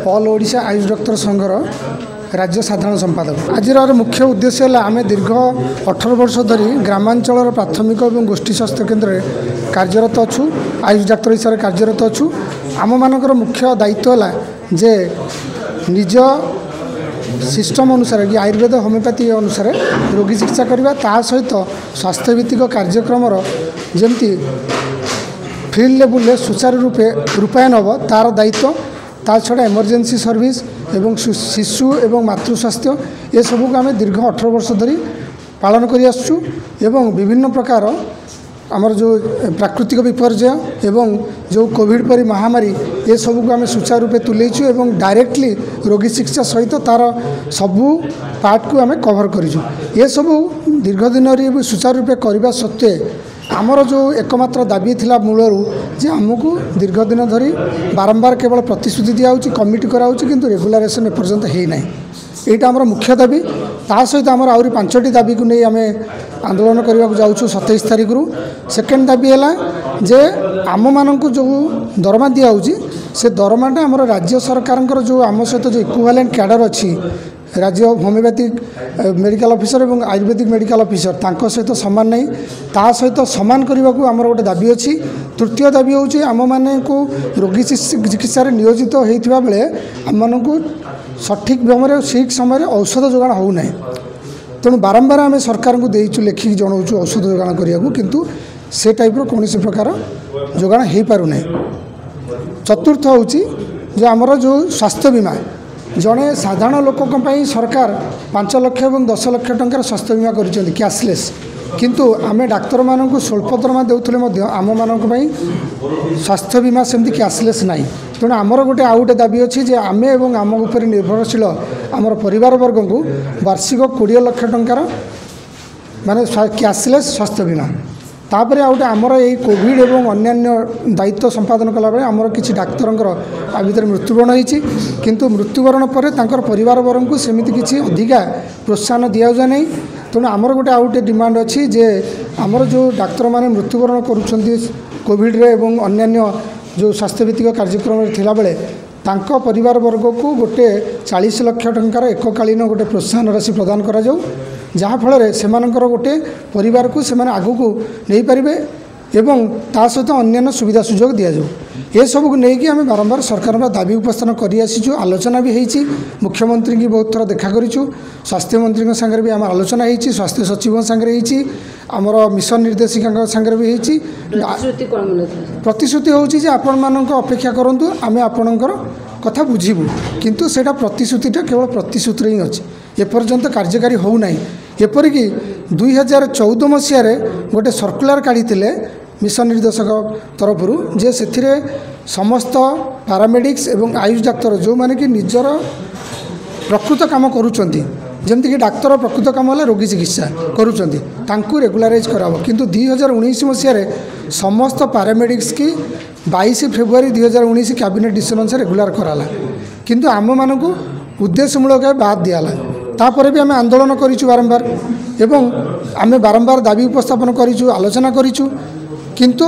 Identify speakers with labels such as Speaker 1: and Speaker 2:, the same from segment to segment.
Speaker 1: All Odisha Ayush doctor संघर राज्य साधारण संपादक। आज मुख्य उद्देश्य है आम दीर्घ 18 वर्ष धरी ग्रामांचल प्राथमिक और गोष्ठी स्वास्थ्य केन्द्र में कार्यरत अच्छु। आयुष डाक्तर हिसाब से कार्यरत अच्छु। आम मानकर मुख्य दायित्व है जे निज सिस्टम अनुसार कि आयुर्वेद होमियोपैथी अनुसार रोगी चिकित्सा करवा ता सहित स्वास्थ्य भित्तिक कार्यक्रम जमती फील्ड लेवल सुचारू रूपे रूपायन हम तार दायित्व ता छड़ा इमरजेंसी सर्विस एवं शिशु एवं मातृ स्वास्थ्य ये सबको आम दीर्घ 18 वर्ष धरी पालन कर आसुँ एवं विभिन्न प्रकार आमर जो प्राकृतिक विपर्यय एवं जो कोविड परी महामारी ये सब को आम सुचारू रूपे तुलेचु एवं डायरेक्टली रोगी चिकित्सा सहित तार सबू पार्ट को आम कवर करूँ। ये सब दीर्घ दिन सुचारू रूपे करने सत्वे आमर जो एकमात्र दाबी थिला मूलरू जे आमको दीर्घ दिन धरी बारंबार केवल प्रतिश्रुति दिया कमिटी कराऊँ किंतु रेगुलारेशन एपर्यंत होना यहाँ आमर मुख्य दाबी। ता सहित आमर आहरी 5टी दाबी को नहीं आम आंदोलन करने जाऊँ 27 तारीख रु। सेकेंड दाबी है जे आम मानक जो दरमा दिखाऊँगी से दरमाटा आमर राज्य सरकार जो आम सहित जो इक्विवेलेंट कैडर अच्छी राज्य होमियोपैथिक मेडिकल ऑफिसर और आयुर्वेदिक मेडिकल ऑफिसर तांको सहित सामान नहीं ता सहित सामान करने को आमर गोटे दाबी अच्छी। तृतीय दाबी हूँ आम मान को रोगी चिकित्सा नियोजित होता बेले आम मान को सठिक भाव ठीक समय औषध जोगाण होना तेणु बारंबार आम सरकार को देचु लिखिक जनाऊँ औषध जोगाण करने को किंतु से टाइप कौन प्रकार जोगाण हो पारना। चतुर्थ हूँ जो आमर जो स्वास्थ्य बीमा जड़े साधारण लोक सरकार 5 लाख और 10 लाख टंकार स्वास्थ्य बीमा कर कैशलेस किंतु आम डाक्तर मानक स्वल्प दरमा देउथले आम मानक स्वास्थ्य बीमा सेमती कैशलेस नाई। तेणु आमर गोटे आउ गोटे दाबी अच्छी जे आम एवं आम उपर निर्भरशील आमर परिवार वर्ग को वार्षिक 20 लाख टंकार माने कैशलेस स्वास्थ्य बीमा। तापर आउटे आमर यही कोविड एवं अन्यान्य दायित्व संपादन कला बेले आमर किसी डाक्तर आ भर मृत्युवरण होती किंतु मृत्युवरण पर तांकर परिवार वर्ग को सेमिति किसी अधिका प्रोत्साहन दिया जाए नहीं। तेणु आमर गोटे आउ गोटे डिमांड अच्छी जे आमर जो डाक्तर माने मृत्युवरण करुछंती कोविड रे एवं अन्यान्य जो स्वास्थ्य भित्तिक कार्यक्रम थिला बेले तांको परिवार वर्ग को गोटे 40 लाख टंकार एककालीन गोटे प्रोत्साहन राशि प्रदान करा जाऊ जहाँ फल से गोटे परिवार को सेमाने आगु को नहीं पारे एवं ता सहित अन्य सुविधा सुजोग दि जाऊ। ये सब को लेकिन आम बारंबार सरकार दाबी उपस्थान कर आसीचु। आलोचना भी होती मुख्यमंत्री की बहुत थर देखा करूँ स्वास्थ्य मंत्री सागर भी आम आलोचना होती स्वास्थ्य सचिव सागर होती आमर मिशन निर्देशिका सागर भी होती। प्रतिश्रुति हूँ आपण मानक अपेक्षा करूँ आम आपणकर कथा बुझीबू किंतु सेटा प्रतिश्रुतिटा केवल प्रतिश्रुति ही अच्छी एपर्यंत कार्यकारी होना। एपरिकी 2014 मसीह गोटे सर्कुलर काढ़ी मिशन निर्देशक तरफ जे से समस्त पारामेडिक्स एवं आयुष डाक्तर जो माने कि निजर प्रकृत काम करुँच जमती कि डाक्तर प्रकृत काम है रोगी चिकित्सा करुँच रेगुलाराइज कराब किंतु 2019 मसीह समस्त पारामेडिक्स की 22 फेब्रुआरी 2019 कैबिनेट डिसीजन अनुसार रेगुलार कराला किंतु आम मानक उद्देश्यमूलक बाद दियाला। तापर भी आम आंदोलन करूँ बारंबार एवं आम बारंबार दाबी उपस्थापन करूँ आलोचना करूँ किंतु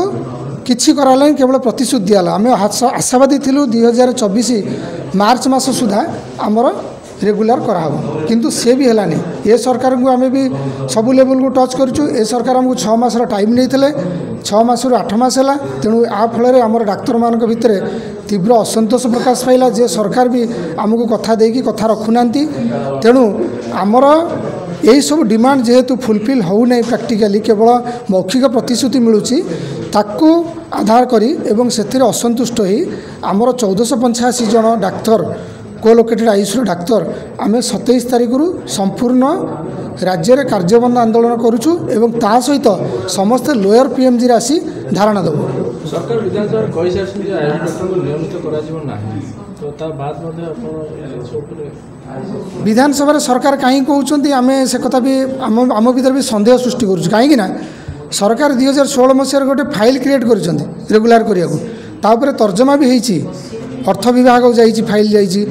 Speaker 1: किसी कराला केवल प्रतिश्रुति दियाला। आम आशावादी थिलु 2024 मार्च मास सुधा आमर रेगुलार कराहब किंतु से भी है ये सरकार को आम भी सबू लेवल को टच करूँ। ए सरकार आमको 6 मास टाइम नहीं 6 मास रु 8 मास है तेणु आ फल आमर डाक्तर मान भितर तीव्र असंतोष प्रकाश पाइला जे सरकार भी आमको कथा देकी कथा रखुना तेणु आमर यही सब डिमांड जेहेतु फुलफिल होना प्रैक्टिकली केवल मौखिक प्रतिश्रुति मिलूँ ताकू आधार करी एवं से असंतुष्ट ही आमर 1485 जन डाक्तर कोलोकेटेड आयुष डाक्तर आम 27 तारीख रु संपूर्ण राज्य में कार्यबंद आंदोलन करुचु एवं ता सहित समस्त लोअर पीएमजी राशि धारणा देव।
Speaker 2: सरकार विधानसभा कहि सारछन जे आयुष डॉक्टर को नियमित करा जीवन नाही तो ता बाद मध्ये अपन
Speaker 1: विधानसभा सरकार कहीं कहउछंती आमे से कथा भी आम भीतर भी संदेह सृष्टि करूछु कहीं ना सरकार 2016 मसीह गोटे फाइल क्रिएट करिसंती रेगुलार करिया को ता ऊपर तर्जमा भी हेछि अर्थ विभाग को जाइए फाइल जाइए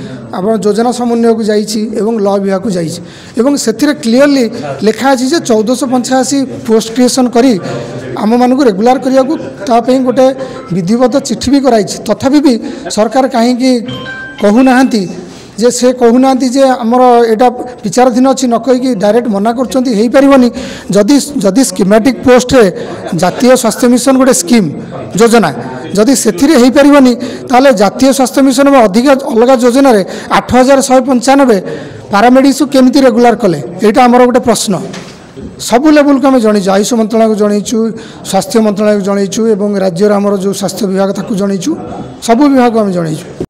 Speaker 1: योजना समन्वय को जाइए लॉ विभाग को जाइए से क्लीयरली लिखा अच्छी 1485 पोस्ट क्रिएसन करी आम मानक रेगुलार करने को गोटे विधिवत चिठी भी कराई तथापि भी सरकार कहीं कहूनाहांती जे से कहूनाहांती जे आमर एटा विचाराधीन अच्छी न कहीकि डायरेक्ट मना करछंती हेई परिबनी जदि जदि स्कीमेटिक पोस्ट रे जातीय स्वास्थ्य मिशन गोटे स्कीम योजना जदि से हो पारनी ताले जातीय स्वास्थ्य मिशन में अधिक अलग योजना रे 8195 पारामेडिक्स केमती रेगुलर कले यहाँ आमर गोटे प्रश्न सबू लेवल को आम जन आयुष मंत्रालय को जनईचु स्वास्थ्य मंत्रालय को जनईचु राज्य आमर जो स्वास्थ्य विभाग ताकू जनईचु सबू विभाग को आम जनईचु।